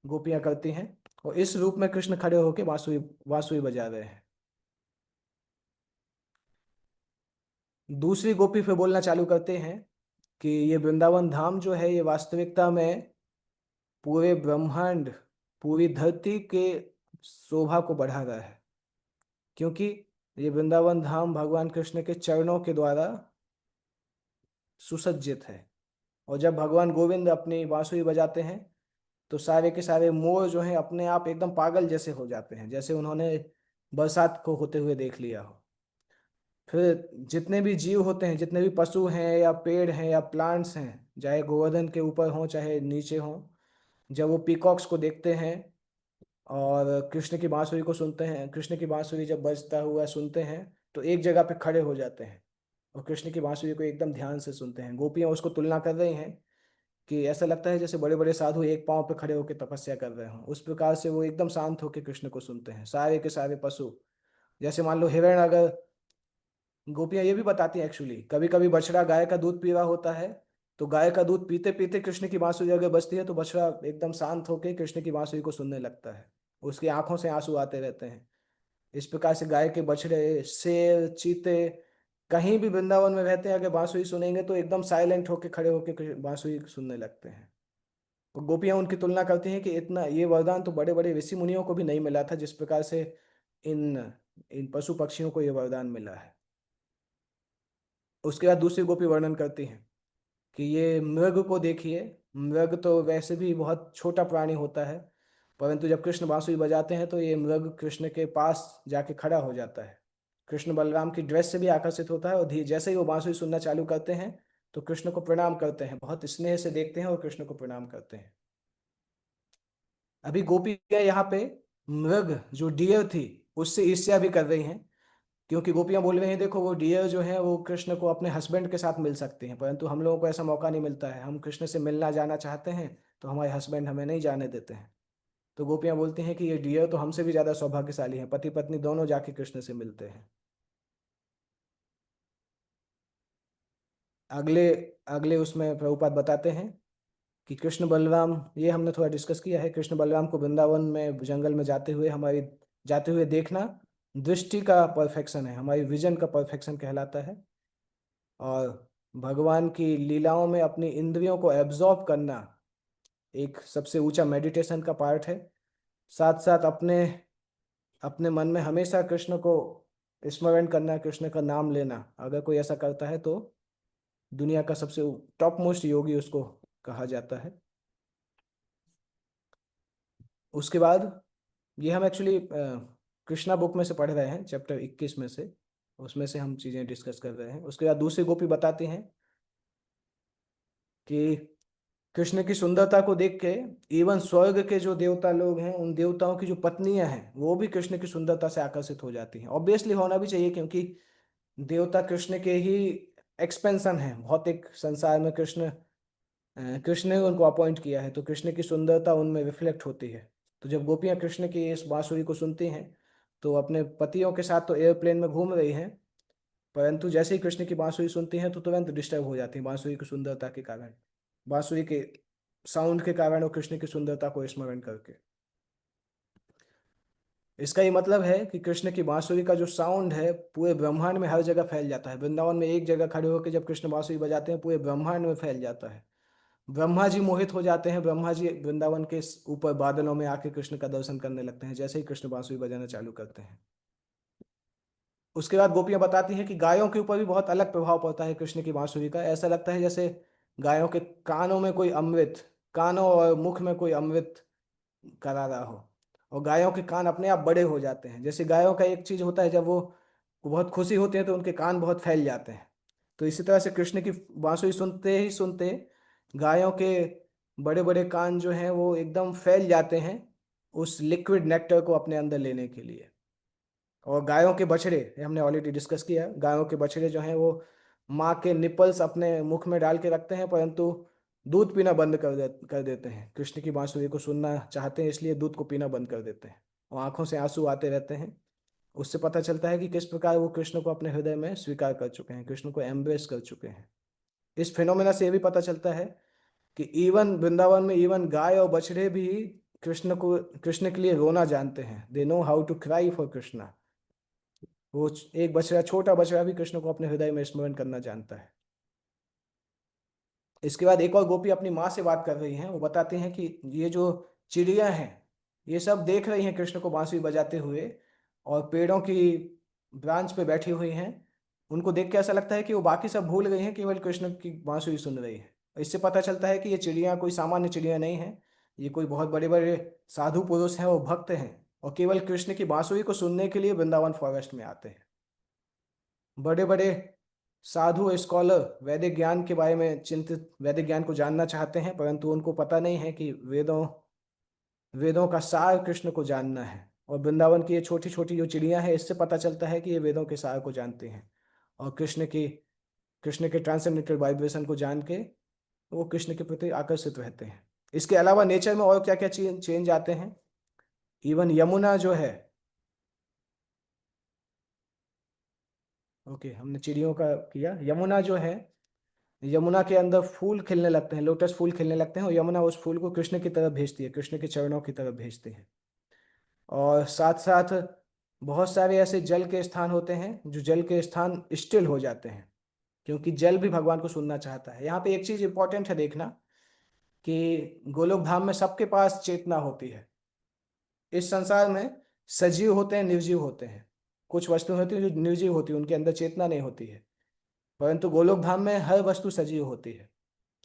गोपियां करती हैं, और इस रूप में कृष्ण खड़े होकर बांसुरी बांसुरी बजा रहे हैं। दूसरी गोपी फिर बोलना चालू करते हैं कि ये वृंदावन धाम जो है ये वास्तविकता में पूरे ब्रह्मांड, पूरी धरती के शोभा को बढ़ा रहा है, क्योंकि ये वृंदावन धाम भगवान कृष्ण के चरणों के द्वारा सुसज्जित है। और जब भगवान गोविंद अपनी बांसुरी बजाते हैं तो सारे के सारे मोर जो हैं अपने आप एकदम पागल जैसे हो जाते हैं, जैसे उन्होंने बरसात को होते हुए देख लिया हो। फिर जितने भी जीव होते हैं, जितने भी पशु हैं या पेड़ हैं या प्लांट्स हैं, चाहे गोवर्धन के ऊपर हों चाहे नीचे हों, जब वो पीकॉक्स को देखते हैं और कृष्ण की बांसुरी को सुनते हैं, कृष्ण की बांसुरी जब बजता हुआ सुनते हैं तो एक जगह पे खड़े हो जाते हैं और कृष्ण की बांसुरी को एकदम ध्यान से सुनते हैं। गोपियां उसको तुलना कर रही हैं कि ऐसा लगता है जैसे बड़े बड़े साधु एक पांव पे खड़े होकर तपस्या कर रहे हों। उस प्रकार से वो एकदम शांत होकर कृष्ण को सुनते हैं। सारे के सारे पशु, जैसे मान लो हिरण, अगर गोपियां ये भी बताती हैं एक्चुअली, कभी कभी बछड़ा गाय का दूध पी रहा होता है तो गाय का दूध पीते पीते कृष्ण की बांसुरी अगर बजती है तो बछड़ा एकदम शांत होकर कृष्ण की बांसुरी को सुनने लगता है, उसकी आंखों से आंसू आते रहते हैं। इस प्रकार से गाय के बछड़े, शेर, चीते कहीं भी वृंदावन में रहते हैं, अगर बांसुरी सुनेंगे तो एकदम साइलेंट होकर खड़े होकर बांसुरी सुनने लगते हैं। और गोपियां उनकी तुलना करती हैं कि इतना ये वरदान तो बड़े बड़े ऋषि मुनियों को भी नहीं मिला था जिस प्रकार से इन इन पशु पक्षियों को ये वरदान मिला है। उसके बाद दूसरी गोपी वर्णन करती हैं कि ये मृग को देखिए। मृग तो वैसे भी बहुत छोटा प्राणी होता है, परंतु जब कृष्ण बांसुरी बजाते हैं तो ये मृग कृष्ण के पास जाके खड़ा हो जाता है, कृष्ण बलराम की ड्रेस से भी आकर्षित होता है, और धीरे जैसे ही वो बांसुरी सुनना चालू करते हैं तो कृष्ण को प्रणाम करते हैं, बहुत स्नेह से देखते हैं और कृष्ण को प्रणाम करते हैं। अभी गोपियां यहाँ पे मृग जो डियर थी उससे ईर्ष्या भी कर रही हैं, क्योंकि गोपियां बोल रही हैं देखो वो डियर जो है वो कृष्ण को अपने हस्बैंड के साथ मिल सकते हैं, परंतु हम लोगों को ऐसा मौका नहीं मिलता है। हम कृष्ण से मिलना जाना चाहते हैं तो हमारे हस्बैंड हमें नहीं जाने देते हैं। तो गोपियां बोलती हैं कि ये डियर तो हमसे भी ज्यादा सौभाग्यशाली हैं, पति पत्नी दोनों जाके कृष्ण से मिलते हैं। अगले अगले उसमें प्रभुपाद बताते हैं कि कृष्ण बलराम, ये हमने थोड़ा डिस्कस किया है, कृष्ण बलराम को वृंदावन में जंगल में जाते हुए देखना दृष्टि का परफेक्शन है, हमारी विजन का परफेक्शन कहलाता है। और भगवान की लीलाओं में अपनी इंद्रियों को एब्जॉर्ब करना एक सबसे ऊंचा मेडिटेशन का पार्ट है। साथ साथ अपने अपने मन में हमेशा कृष्ण को स्मरण करना, कृष्ण का नाम लेना, अगर कोई ऐसा करता है तो दुनिया का सबसे टॉप मोस्ट योगी उसको कहा जाता है। उसके बाद ये हम एक्चुअली कृष्णा बुक में से पढ़ रहे हैं, चैप्टर 21 में से, उसमें से हम चीजें डिस्कस कर रहे हैं। उसके बाद दूसरी गोपी बताती हैं कि कृष्ण की सुंदरता को देख के इवन स्वर्ग के जो देवता लोग हैं उन देवताओं की जो पत्नियां हैं वो भी कृष्ण की सुंदरता से आकर्षित हो जाती हैं। ऑब्वियसली होना भी चाहिए, क्योंकि देवता कृष्ण के ही एक्सपेंशन है भौतिक संसार में। कृष्ण ने उनको अपॉइंट किया है, तो कृष्ण की सुंदरता उनमें रिफ्लेक्ट होती है। तो जब गोपियां कृष्ण की इस बांसुरी को सुनती हैं तो अपने पतियों के साथ तो एयरप्लेन में घूम रही हैं, परंतु जैसे ही कृष्ण की बांसुरी सुनती हैं तो तुरंत डिस्टर्ब हो जाती हैं बांसुरी की सुंदरता के कारण, बांसुरी के साउंड के कारण और कृष्ण की सुंदरता को स्मरण करके। इसका ये मतलब है कि कृष्ण की बांसुरी का जो साउंड है पूरे ब्रह्मांड में हर जगह फैल जाता है। वृंदावन में एक जगह खड़े होकर जब कृष्ण बांसुरी बजाते हैं पूरे ब्रह्मांड में फैल जाता है। ब्रह्मा जी मोहित हो जाते हैं, ब्रह्मा जी वृंदावन के ऊपर बादलों में आके कृष्ण का दर्शन करने लगते हैं जैसे ही कृष्ण बांसुरी बजाना चालू करते हैं। उसके बाद गोपियां बताती हैं कि गायों के ऊपर भी बहुत अलग प्रभाव पड़ता है कृष्ण की बांसुरी का। ऐसा लगता है जैसे गायों के कानों में कोई अमृत, कानों और मुख में कोई अमृत करा रहा हो, और गायों के कान अपने आप बड़े हो जाते हैं। जैसे गायों का एक चीज होता है, जब वो बहुत खुशी होते हैं तो उनके कान बहुत फैल जाते हैं। तो इसी तरह से कृष्ण की बांसुरी सुनते ही सुनते गायों के बड़े बड़े कान जो हैं वो एकदम फैल जाते हैं उस लिक्विड नेक्टर को अपने अंदर लेने के लिए। और गायों के बछड़े, ये हमने ऑलरेडी डिस्कस किया, गायों के बछड़े जो हैं वो माँ के निपल्स अपने मुख में डाल के रखते हैं, परंतु दूध पीना बंद कर देते हैं। कृष्ण की बांसुरी को सुनना चाहते हैं इसलिए दूध को पीना बंद कर देते हैं, और आंखों से आंसू आते रहते हैं। उससे पता चलता है कि किस प्रकार वो कृष्ण को अपने हृदय में स्वीकार कर चुके हैं, कृष्ण को एम्ब्रेस कर चुके हैं। इस फिनोमेना से ये भी पता चलता है कि इवन वृंदावन में इवन गाय और बछड़े भी कृष्ण के लिए रोना जानते हैं। They know how to cry for Krishna. वो एक बछड़ा, छोटा बछड़ा भी कृष्ण को अपने हृदय में स्मरण करना जानता है। इसके बाद एक और गोपी अपनी माँ से बात कर रही हैं। वो बताती हैं कि ये जो चिड़िया हैं ये सब देख रही हैं कृष्ण को बांसुरी बजाते हुए, और पेड़ों की ब्रांच पे बैठी हुई हैं। उनको देख के ऐसा लगता है कि वो बाकी सब भूल गई हैं, केवल कृष्ण की बांसुरी सुन रही है। इससे पता चलता है कि ये चिड़िया कोई सामान्य चिड़िया नहीं है, ये कोई बहुत बड़े बड़े साधु पुरुष हैं, वो भक्त हैं, और केवल कृष्ण की बांसुरी को सुनने के लिए वृंदावन फॉरेस्ट में आते हैं। बड़े बड़े साधु स्कॉलर वैदिक ज्ञान के बारे में चिंतित, वैदिक ज्ञान को जानना चाहते हैं, परंतु उनको पता नहीं है कि वेदों का सार कृष्ण को जानना है। और वृंदावन की ये छोटी छोटी जो चिड़ियां हैं, इससे पता चलता है कि ये वेदों के सार को जानते हैं, और कृष्ण के ट्रांसेंडेंटल वाइब्रेशन को जान के वो कृष्ण के प्रति आकर्षित रहते हैं। इसके अलावा नेचर में और क्या क्या चेंज आते हैं। इवन यमुना जो है, ओके हमने चिड़ियों का किया, यमुना जो है, यमुना के अंदर फूल खिलने लगते हैं, लोटस फूल खिलने लगते हैं, और यमुना उस फूल को कृष्ण की तरफ भेजती है, कृष्ण के चरणों की तरफ भेजती है। और साथ साथ बहुत सारे ऐसे जल के स्थान होते हैं जो जल के स्थान स्टिल हो जाते हैं, क्योंकि जल भी भगवान को सुनना चाहता है। यहाँ पे एक चीज इंपॉर्टेंट है देखना कि गोलोक धाम में सबके पास चेतना होती है। इस संसार में सजीव होते हैं, निर्जीव होते हैं। कुछ वस्तुएं होती हैं जो निर्जीव होती है, उनके अंदर चेतना नहीं होती है, परंतु गोलोक धाम में हर वस्तु सजीव होती है।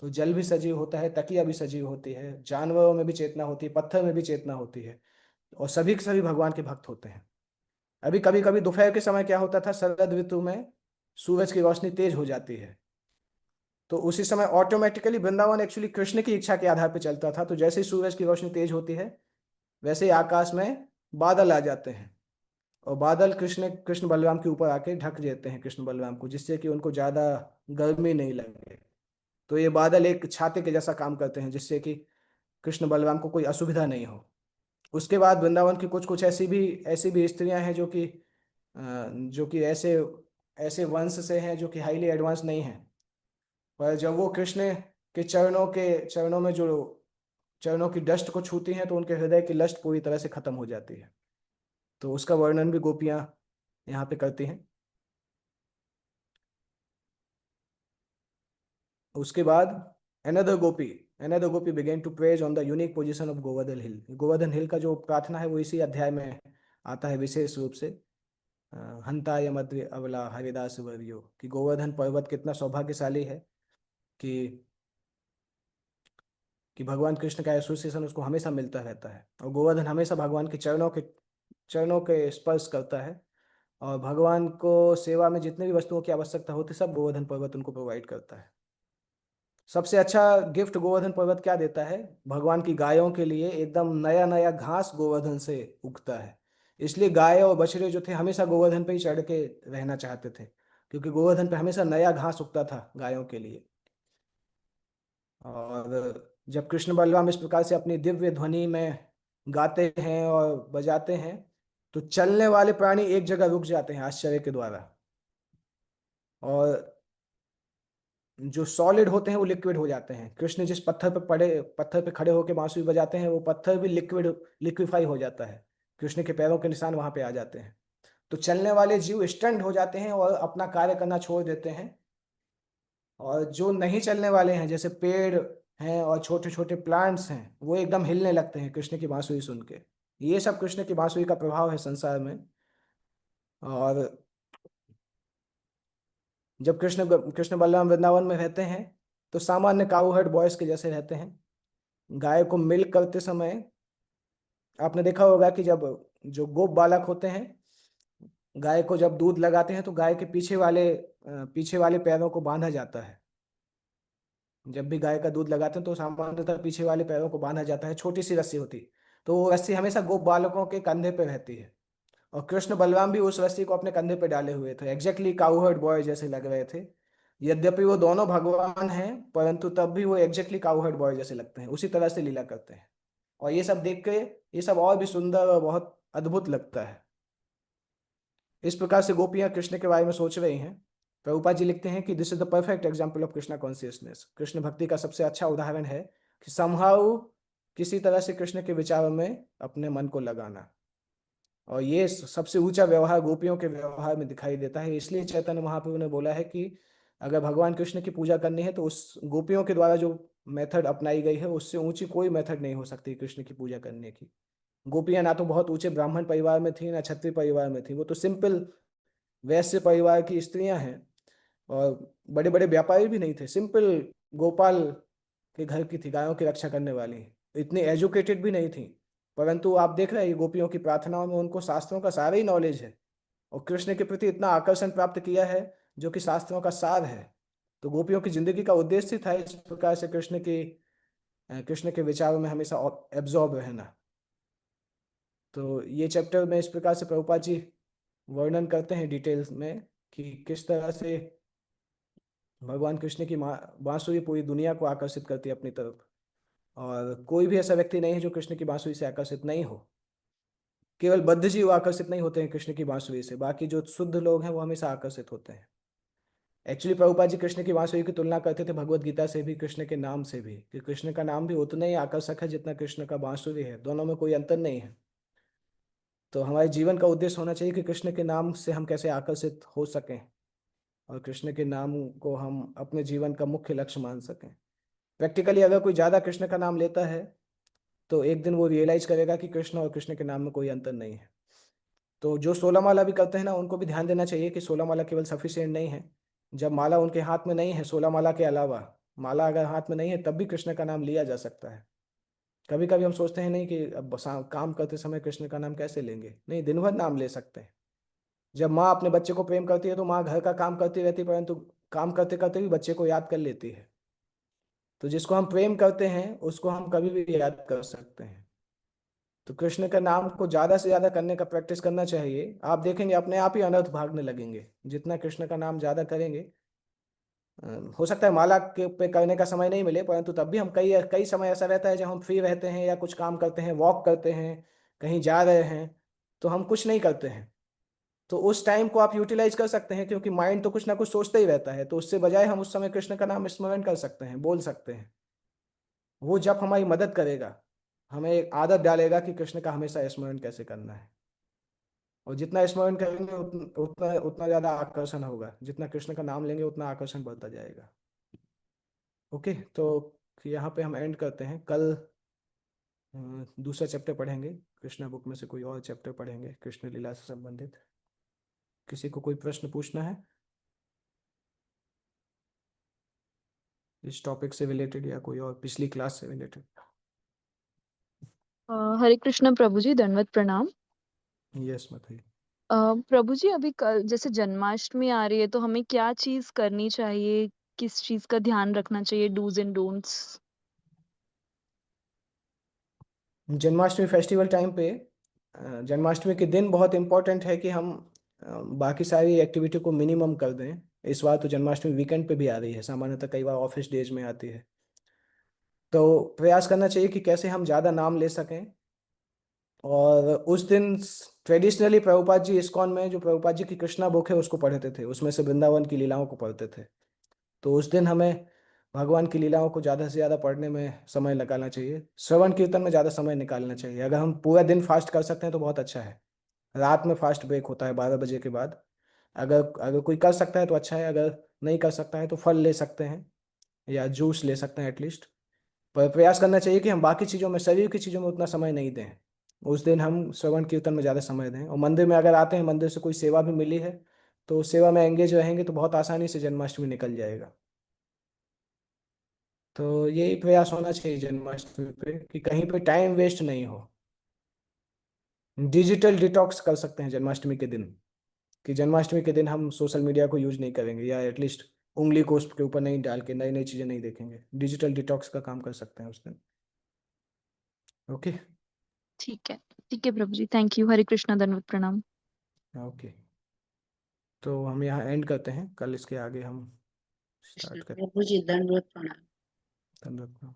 तो जल भी सजीव होता है, तकिया भी सजीव होती है, जानवरों में भी चेतना होती है, पत्थर में भी चेतना होती है, और सभी के सभी भगवान के भक्त होते हैं। अभी कभी कभी दोपहर के समय क्या होता था, शरद ऋतु में सूरज की रोशनी तेज हो जाती है, तो उसी समय ऑटोमेटिकली वृंदावन एक्चुअली कृष्ण की इच्छा के आधार पर चलता था। तो जैसे ही सूरज की रोशनी तेज होती है वैसे ही आकाश में बादल आ जाते हैं, और बादल कृष्ण बलराम के ऊपर आके ढक देते हैं कृष्ण बलराम को, जिससे कि उनको ज्यादा गर्मी नहीं लगे। तो ये बादल एक छाते के जैसा काम करते हैं, जिससे कि कृष्ण बलराम को कोई असुविधा नहीं हो। उसके बाद वृंदावन की कुछ कुछ ऐसी भी स्त्रियां हैं जो कि ऐसे ऐसे वंश से हैं जो कि हाईली एडवांस नहीं हैं, पर जब वो कृष्ण के चरणों में जो चरणों की डस्ट को छूती हैं तो उनके हृदय की लस्ट पूरी तरह से खत्म हो जाती है। तो उसका वर्णन भी गोपियां यहाँ पे करती हैं। उसके बाद another gopi began to praise on the unique position of Govardhan Hill। Govardhan हिल का जो प्रार्थना है वो इसी अध्याय में आता है विशेष रूप से। हंताय मध्य अवला हरिदास वर्यो, कि गोवर्धन पर्वत कितना सौभाग्यशाली है कि भगवान कृष्ण का एसोसिएशन उसको हमेशा मिलता रहता है, और गोवर्धन हमेशा भगवान के चरणों के स्पर्श करता है, और भगवान को सेवा में जितने भी वस्तुओं की आवश्यकता होती है सब गोवर्धन पर्वत उनको प्रोवाइड करता है। सबसे अच्छा गिफ्ट गोवर्धन पर्वत क्या देता है, भगवान की गायों के लिए एकदम नया नया घास गोवर्धन से उगता है। इसलिए गाय और बछड़े जो थे हमेशा गोवर्धन पे ही चढ़ के रहना चाहते थे, क्योंकि गोवर्धन पे हमेशा नया घास उगता था गायों के लिए। और जब कृष्ण बलराम इस प्रकार से अपनी दिव्य ध्वनि में गाते हैं और बजाते हैं तो चलने वाले प्राणी एक जगह रुक जाते हैं आश्चर्य के द्वारा, और जो सॉलिड होते हैं वो लिक्विड हो जाते हैं। कृष्ण जिस पत्थर पे खड़े होकर बांसुरी बजाते हैं वो पत्थर भी लिक्विफाई हो जाता है। कृष्ण के पैरों के निशान वहां पे आ जाते हैं। तो चलने वाले जीव स्टंट हो जाते हैं और अपना कार्य करना छोड़ देते हैं, और जो नहीं चलने वाले हैं जैसे पेड़ हैं और छोटे छोटे प्लांट्स हैं वो एकदम हिलने लगते हैं कृष्ण की बांसुरी सुन के। ये सब कृष्ण की बांसुरी का प्रभाव है संसार में। और जब कृष्ण बलराम वृंदावन में रहते हैं तो सामान्य काऊ बॉयज के जैसे रहते हैं। गाय को मिल्क करते समय आपने देखा होगा कि जब जो गोप बालक होते हैं गाय को जब दूध लगाते हैं तो गाय के पीछे वाले पैरों को बांधा जाता है। जब भी गाय का दूध लगाते हैं तो सामान्यतः पीछे वाले पैरों को बांधा जाता है, छोटी सी रस्सी होती। तो वो रस्सी हमेशा गोप बालकों के कंधे पे रहती है, और कृष्ण बलराम भी उस रस्सी को अपने कंधे पे डाले हुए थे, एग्जैक्टली काउहर्ड बॉय जैसे लग रहे थे। यद्यपि वो दोनों भगवान हैं परंतु तब भी वो एग्जैक्टली काउहर्ड बॉय जैसे लगते हैं, उसी तरह से लीला करते हैं। और ये सब देख के ये सब और भी सुंदर और बहुत अद्भुत लगता है। इस प्रकार से गोपियां कृष्ण के बारे में सोच रही हैं। प्रभुपाद जी लिखते हैं कि this is the perfect example of Krishna consciousness. Krishna भक्ति का सबसे अच्छा उदाहरण है कि समहाउ किसी तरह से कृष्ण के विचारों में अपने मन को लगाना। और ये सबसे ऊंचा व्यवहार गोपियों के व्यवहार में दिखाई देता है। इसलिए चैतन्य महाप्रभु ने बोला है कि अगर भगवान कृष्ण की पूजा करनी है तो उस गोपियों के द्वारा जो मेथड अपनाई गई है उससे ऊंची कोई मेथड नहीं हो सकती कृष्ण की पूजा करने की। गोपियां ना तो बहुत ऊंचे ब्राह्मण परिवार में थी ना क्षत्रिय परिवार में थी, वो तो सिंपल वैश्य परिवार की स्त्रियां हैं, और बड़े बड़े व्यापारी भी नहीं थे, सिंपल गोपाल के घर की थी, गायों की रक्षा करने वाली। इतनी एजुकेटेड भी नहीं थी, परंतु आप देख रहे हैं ये गोपियों की प्रार्थनाओं में उनको शास्त्रों का सारा ही नॉलेज है, और कृष्ण के प्रति इतना आकर्षण प्राप्त किया है जो कि शास्त्रों का सार है। तो गोपियों की जिंदगी का उद्देश्य था इस प्रकार से कृष्ण के विचारों में हमेशा एब्जॉर्ब रहना। तो ये चैप्टर में इस प्रकार से प्रभुपाद जी वर्णन करते हैं डिटेल्स में कि किस तरह से भगवान कृष्ण की बांसुरी पूरी दुनिया को आकर्षित करती है अपनी तरफ, और कोई भी ऐसा व्यक्ति नहीं है जो कृष्ण की बांसुरी से आकर्षित नहीं हो। केवल बद्ध जीव आकर्षित नहीं होते हैं कृष्ण की बांसुरी से, बाकी जो शुद्ध लोग हैं वो हमेशा आकर्षित होते हैं। एक्चुअली प्रभुपाद जी कृष्ण की बांसुरी की तुलना करते थे भगवत गीता से भी, कृष्ण के नाम से भी, कि कृष्ण का नाम भी उतना ही आकर्षक है जितना कृष्ण का बांसुरी है, दोनों में कोई अंतर नहीं है। तो हमारे जीवन का उद्देश्य होना चाहिए कि कृष्ण के नाम से हम कैसे आकर्षित हो सकें और कृष्ण के नाम को हम अपने जीवन का मुख्य लक्ष्य मान सकें। प्रैक्टिकली अगर कोई ज़्यादा कृष्ण का नाम लेता है तो एक दिन वो रियलाइज करेगा कि कृष्ण और कृष्ण के नाम में कोई अंतर नहीं है। तो जो 16 माला भी करते हैं ना, उनको भी ध्यान देना चाहिए कि 16 माला केवल सफिशिएंट नहीं है। जब माला उनके हाथ में नहीं है, 16 माला के अलावा माला अगर हाथ में नहीं है, तब भी कृष्ण का नाम लिया जा सकता है। कभी कभी हम सोचते हैं नहीं कि अब काम करते समय कृष्ण का नाम कैसे लेंगे, नहीं, दिन भर नाम ले सकते हैं। जब माँ अपने बच्चे को प्रेम करती है तो माँ घर का काम करती रहती है, परंतु काम करते करते भी बच्चे को याद कर लेती है। तो जिसको हम प्रेम करते हैं उसको हम कभी भी याद कर सकते हैं। तो कृष्ण का नाम को ज्यादा से ज्यादा करने का प्रैक्टिस करना चाहिए। आप देखेंगे अपने आप ही अनर्थ भागने लगेंगे जितना कृष्ण का नाम ज्यादा करेंगे। हो सकता है माला के पे करने का समय नहीं मिले, परंतु तब भी हम कई कई समय ऐसा रहता है जब हम फ्री रहते हैं या कुछ काम करते हैं, वॉक करते हैं, कहीं जा रहे हैं, तो हम कुछ नहीं करते हैं। तो उस टाइम को आप यूटिलाइज कर सकते हैं, क्योंकि माइंड तो कुछ ना कुछ सोचता ही रहता है। तो उससे बजाय हम उस समय कृष्ण का नाम स्मरण कर सकते हैं, बोल सकते हैं। वो जब हमारी मदद करेगा, हमें एक आदत डालेगा कि कृष्ण का हमेशा स्मरण कैसे करना है। और जितना स्मरण करेंगे उतना उतना ज्यादा आकर्षण होगा, जितना कृष्ण का नाम लेंगे उतना आकर्षण बढ़ता जाएगा। ओके, तो यहाँ पे हम एंड करते हैं। कल दूसरा चैप्टर पढ़ेंगे, कृष्णा बुक में से कोई और चैप्टर पढ़ेंगे कृष्ण लीला से संबंधित। किसी को कोई प्रश्न पूछना है इस टॉपिक से रिलेटेड या कोई और पिछली क्लास से रिलेटेड? हरे कृष्ण प्रभु जी, दंडवत प्रणाम। यस बताइए। प्रभु जी, अभी कल जैसे जन्माष्टमी आ रही है तो हमें क्या चीज करनी चाहिए, किस चीज का ध्यान रखना चाहिए, dos and don'ts? Janmashtami festival time पे जन्माष्टमी के दिन बहुत इम्पोर्टेंट है कि हम बाकी सारी एक्टिविटी को मिनिमम कर दें। इस बार तो जन्माष्टमी वीकेंड पे भी आ रही है, सामान्यतः कई बार ऑफिस डेज में आती है। तो प्रयास करना चाहिए कि कैसे हम ज़्यादा नाम ले सकें। और उस दिन ट्रेडिशनली प्रभुपाद जी इस्कॉन में जो प्रभुपाद जी की कृष्णा बुक है उसको पढ़ते थे, उसमें से वृंदावन की लीलाओं को पढ़ते थे। तो उस दिन हमें भगवान की लीलाओं को ज़्यादा से ज़्यादा पढ़ने में समय लगाना चाहिए, श्रवण कीर्तन में ज़्यादा समय निकालना चाहिए। अगर हम पूरा दिन फास्ट कर सकते हैं तो बहुत अच्छा है। रात में फास्ट ब्रेक होता है 12 बजे के बाद। अगर अगर कोई कर सकता है तो अच्छा है, अगर नहीं कर सकता है तो फल ले सकते हैं या जूस ले सकते हैं एटलीस्ट। पर प्रयास करना चाहिए कि हम बाकी चीज़ों में, शरीर की चीज़ों में उतना समय नहीं दें। उस दिन हम श्रवण कीर्तन में ज़्यादा समय दें। और मंदिर में अगर आते हैं, मंदिर से कोई सेवा भी मिली है तो उस सेवा में एंगेज रहेंगे तो बहुत आसानी से जन्माष्टमी निकल जाएगा। तो यही प्रयास होना चाहिए जन्माष्टमी पे कि कहीं पे टाइम वेस्ट नहीं हो। डिजिटल डिटॉक्स कर सकते हैं जन्माष्टमी के दिन, कि जन्माष्टमी के दिन हम सोशल मीडिया को यूज नहीं करेंगे या एटलीस्ट उंगली को उसके ऊपर नहीं डाल के नई नई चीज़ें नहीं देखेंगे। डिजिटल डिटॉक्स का काम कर सकते हैं उस दिन। ओके। ठीक है प्रभु जी, थैंक यू। हरे कृष्णा, दंडवत प्रणाम। ओके, तो हम यहाँ एंड करते हैं, कल इसके आगे हम कृष्ण स्टार्ट करें। प्रभु जी दंडवत प्रणाम। धन्यवाद।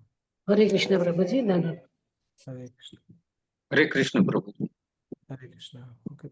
हरे कृष्ण प्रभु जी, धन्यवाद। हरे कृष्ण। हरे कृष्ण प्रभु। हरे कृष्ण। ओके।